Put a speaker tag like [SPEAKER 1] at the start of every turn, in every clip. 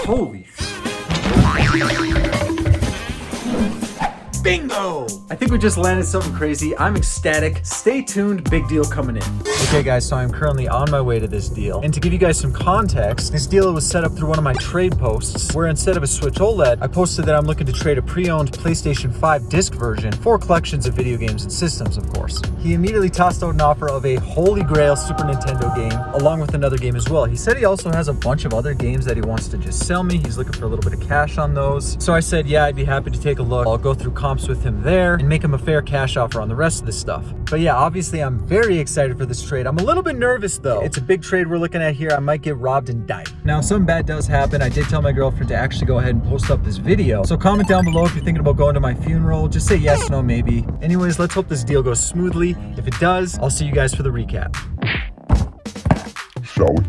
[SPEAKER 1] Holy bingo! I think we just landed something crazy. I'm ecstatic. Stay tuned, big deal coming in. Okay guys, so I'm currently on my way to this deal. And to give you guys some context, this deal was set up through one of my trade posts where instead of a Switch OLED, I posted that I'm looking to trade a pre-owned PlayStation 5 disc version for collections of video games and systems, of course. He immediately tossed out an offer of a Holy Grail Super Nintendo game along with another game as well. He said he also has a bunch of other games that he wants to just sell me. He's looking for a little bit of cash on those. So I said, yeah, I'd be happy to take a look. I'll go through comps with him there and make him a fair cash offer on the rest of the stuff. But yeah, obviously I'm very excited for this trade. I'm a little bit nervous though. It's a big trade we're looking at here. I might get robbed and die. Now, if something bad does happen, I did tell my girlfriend to actually go ahead and post up this video. So comment down below if you're thinking about going to my funeral. Just say yes, no, maybe. Anyways, let's hope this deal goes smoothly. If it does, I'll see you guys for the recap.
[SPEAKER 2] Shall we?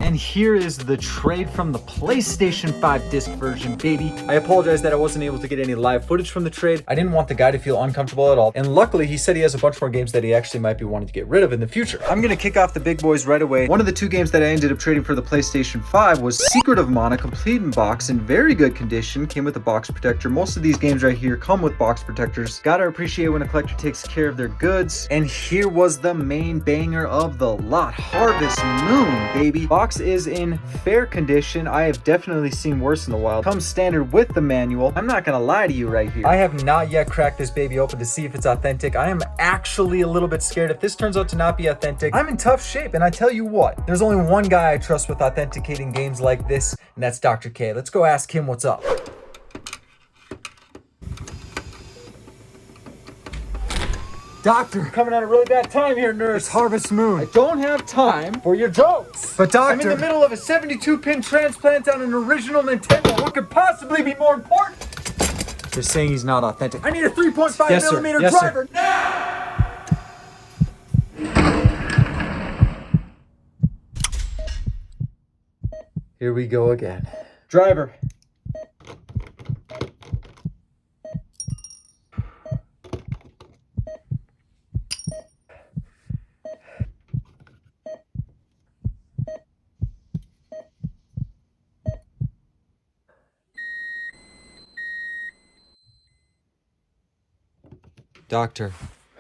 [SPEAKER 1] And here is the trade from the PlayStation 5 disc version, baby. I apologize that I wasn't able to get any live footage from the trade. I didn't want the guy to feel uncomfortable at all. And luckily, he said he has a bunch more games that he actually might be wanting to get rid of in the future. I'm gonna kick off the big boys right away. One of the two games that I ended up trading for the PlayStation 5 was Secret of Mana Complete in Box in very good condition. Came with a box protector. Most of these games right here come with box protectors. Gotta appreciate when a collector takes care of their goods. And here was the main banger of the lot. Harvest Moon, baby. Box is in fair condition. I have definitely seen worse in the wild. Comes standard with the manual. I'm not gonna lie to you right here. I have not yet cracked this baby open to see if it's authentic. I am actually a little bit scared. If this turns out to not be authentic, I'm in tough shape. And I tell you what, there's only one guy I trust with authenticating games like this, and that's Dr. K. Let's go ask him what's up. Doctor, coming at a really bad time here, nurse. It's Harvest Moon. I don't have time for your jokes. But doctor, I'm in the middle of a 72-pin transplant on an original Nintendo. What could possibly be more important? They're saying he's not authentic. I need a 3.5 millimeter driver now! Here we go again. Driver. Doctor,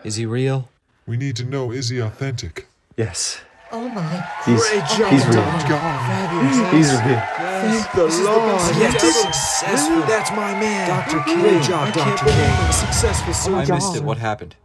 [SPEAKER 1] is he real?
[SPEAKER 2] We need to know, is he authentic?
[SPEAKER 1] Yes.
[SPEAKER 3] Oh my.
[SPEAKER 1] Great job. He's real. He's real.
[SPEAKER 3] Thank the Lord.
[SPEAKER 4] Yes. Successful. That's my man. Dr. K. Great job, Dr. K. Successful.
[SPEAKER 1] I missed it. What happened?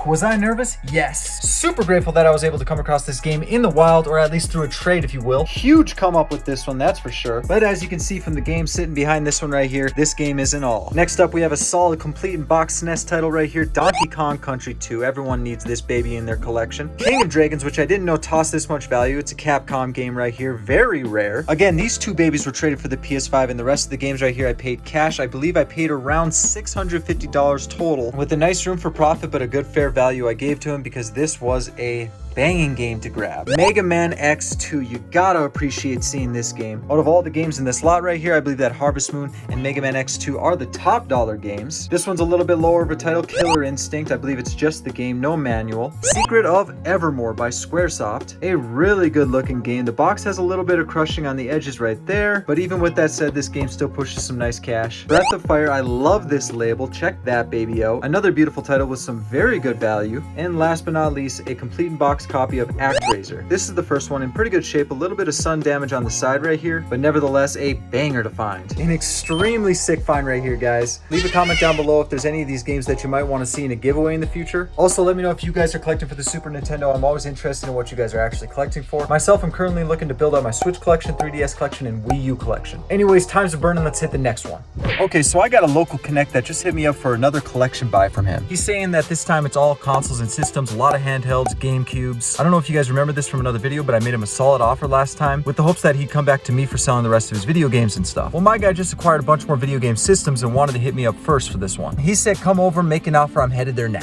[SPEAKER 1] Was I nervous? Yes. Super grateful that I was able to come across this game in the wild, or at least through a trade, if you will. Huge come up with this one, that's for sure. But as you can see from the game sitting behind this one right here, this game isn't all. Next up, we have a solid complete in box SNES title right here, Donkey Kong Country 2. Everyone needs this baby in their collection. King of Dragons, which I didn't know tossed this much value. It's a Capcom game right here, very rare. Again, these two babies were traded for the PS5, and the rest of the games right here I paid cash. I believe I paid around $650 total, with a nice room for profit, but a good fair value I gave to him because this was a banging game to grab. Mega Man X2, you gotta appreciate seeing this game. Out of all the games in this lot right here, I believe that Harvest Moon and Mega Man X2 are the top dollar games. This one's a little bit lower of a title, Killer Instinct. I believe it's just the game, no manual. Secret of Evermore by Squaresoft, a really good looking game. The box has a little bit of crushing on the edges right there, but even with that said, this game still pushes some nice cash. Breath of Fire, I love this label. Check that baby out. Another beautiful title with some very good value. And last but not least, a complete in box copy of ActRaiser. This is the first one in pretty good shape, a little bit of sun damage on the side right here, but nevertheless a banger to find. An extremely sick find right here, guys. Leave a comment down below if there's any of these games that you might want to see in a giveaway in the future. Also, let me know if you guys are collecting for the Super Nintendo. I'm always interested in what you guys are actually collecting for. Myself, I'm currently looking to build out my Switch collection, 3DS collection, and Wii U collection. Anyways, time's a burning. Let's hit the next one. Okay, so I got a local connect that just hit me up for another collection buy from him. He's saying that this time it's all consoles and systems, a lot of handhelds, Gamecubes. I don't know if you guys remember this from another video, but I made him a solid offer last time with the hopes that he'd come back to me for selling the rest of his video games and stuff. Well, my guy just acquired a bunch more video game systems and wanted to hit me up first for this one. He said, come over, make an offer. I'm headed there now.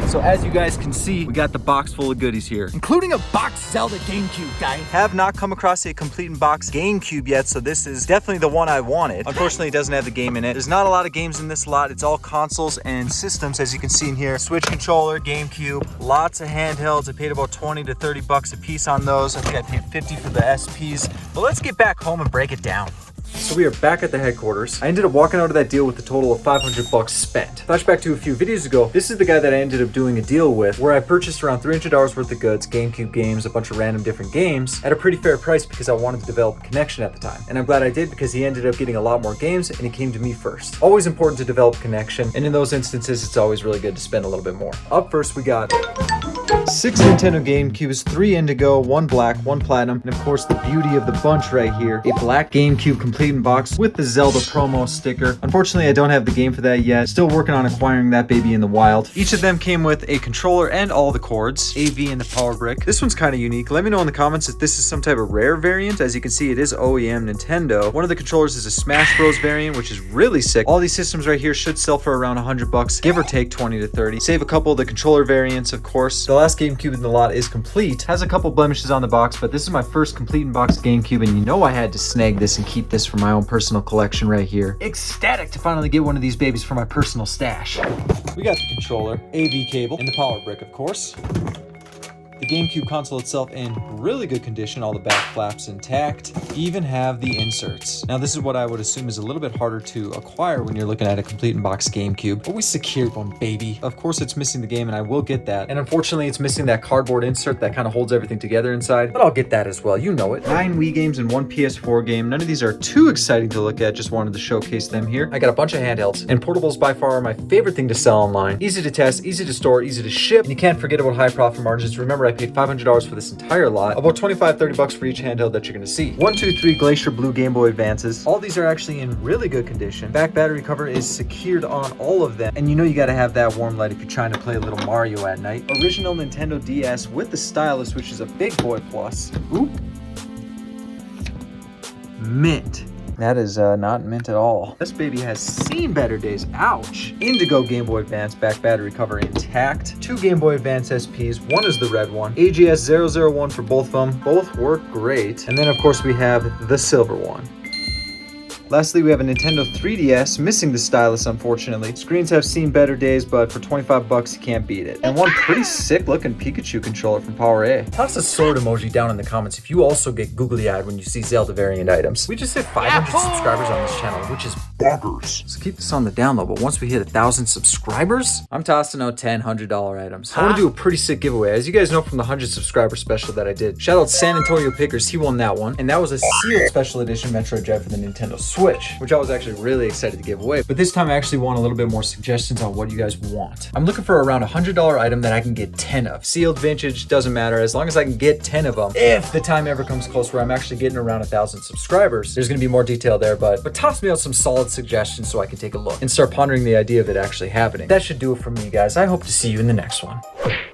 [SPEAKER 1] So as you guys can see, we got the box full of goodies here, including a box Zelda Gamecube, guy. Have not come across a complete in box Gamecube yet, so this is definitely the one I wanted. Unfortunately, it doesn't have the game in it. There's not a lot of games in this lot. It's all consoles and systems, as you can see in here. Switch controller, Gamecube, lots of handhelds. I paid about 20 to 30 bucks a piece on those. I think I paid 50 for the SPs. But let's get back home and break it down. So we are back at the headquarters. I ended up walking out of that deal with a total of 500 bucks spent. Flashback to a few videos ago, this is the guy that I ended up doing a deal with where I purchased around $300 worth of goods, Gamecube games, a bunch of random different games at a pretty fair price because I wanted to develop a connection at the time. And I'm glad I did because he ended up getting a lot more games and he came to me first. Always important to develop connection, and in those instances, it's always really good to spend a little bit more. Up first, we got 6 Nintendo GameCubes, 3 Indigo, 1 Black, 1 Platinum, and of course the beauty of the bunch right here, a black GameCube complete in box with the Zelda promo sticker. Unfortunately, I don't have the game for that yet. Still working on acquiring that baby in the wild. Each of them came with a controller and all the cords, AV and the power brick. This one's kind of unique. Let me know in the comments if this is some type of rare variant. As you can see, it is OEM Nintendo. One of the controllers is a Smash Bros variant, which is really sick. All these systems right here should sell for around 100 bucks, give or take 20 to 30. Save a couple of the controller variants, of course. The last GameCube in the lot is complete. Has a couple blemishes on the box, but this is my first complete in box GameCube, and you know I had to snag this and keep this for my own personal collection right here. Ecstatic to finally get one of these babies for my personal stash. We got the controller, AV cable, and the power brick, of course. The GameCube console itself in really good condition, all the back flaps intact. Even have the inserts. Now this is what I would assume is a little bit harder to acquire when you're looking at a complete in-box GameCube, but we secured one, baby. Of course it's missing the game and I will get that. And unfortunately it's missing that cardboard insert that kind of holds everything together inside, but I'll get that as well, you know it. 9 Wii games and 1 PS4 game. None of these are too exciting to look at, just wanted to showcase them here. I got a bunch of handhelds, and portables by far are my favorite thing to sell online. Easy to test, easy to store, easy to ship, and you can't forget about high profit margins. Remember, I paid $500 for this entire lot, about 25-30 bucks for each handheld that you're gonna see. 1, 2, 3 Glacier Blue Game Boy Advances. All these are actually in really good condition. Back battery cover is secured on all of them, and you know you gotta have that warm light if you're trying to play a little Mario at night. Original Nintendo DS with the stylus, which is a big boy plus. Oop. Mint. That is not mint at all. This baby has seen better days. Ouch. Indigo Game Boy Advance back battery cover intact. 2 Game Boy Advance SPs. One is the red one. AGS 001 for both of them. Both work great. And then of course we have the silver one. Lastly, we have a Nintendo 3DS, missing the stylus unfortunately. Screens have seen better days, but for 25 bucks you can't beat it. And one pretty sick looking Pikachu controller from Power A. Toss a sword emoji down in the comments if you also get googly-eyed when you see Zelda variant items. We just hit 500 subscribers on this channel, which is bonkers. So keep this on the down low, but once we hit 1,000 subscribers, I'm tossing out 10 $100 items. I want to do a pretty sick giveaway. As you guys know from the 100 subscriber special that I did, shout out San Antonio Pickers, he won that one. And that was a sealed special edition Metroid Dread for the Nintendo Switch, which I was actually really excited to give away. But this time I actually want a little bit more suggestions on what you guys want. I'm looking for around a $100 item that I can get 10 of. Sealed, vintage, doesn't matter, as long as I can get 10 of them. If the time ever comes close where I'm actually getting around 1,000 subscribers, there's gonna be more detail there, but toss me out some solid suggestions so I can take a look and start pondering the idea of it actually happening. That should do it for me, guys. I hope to see you in the next one.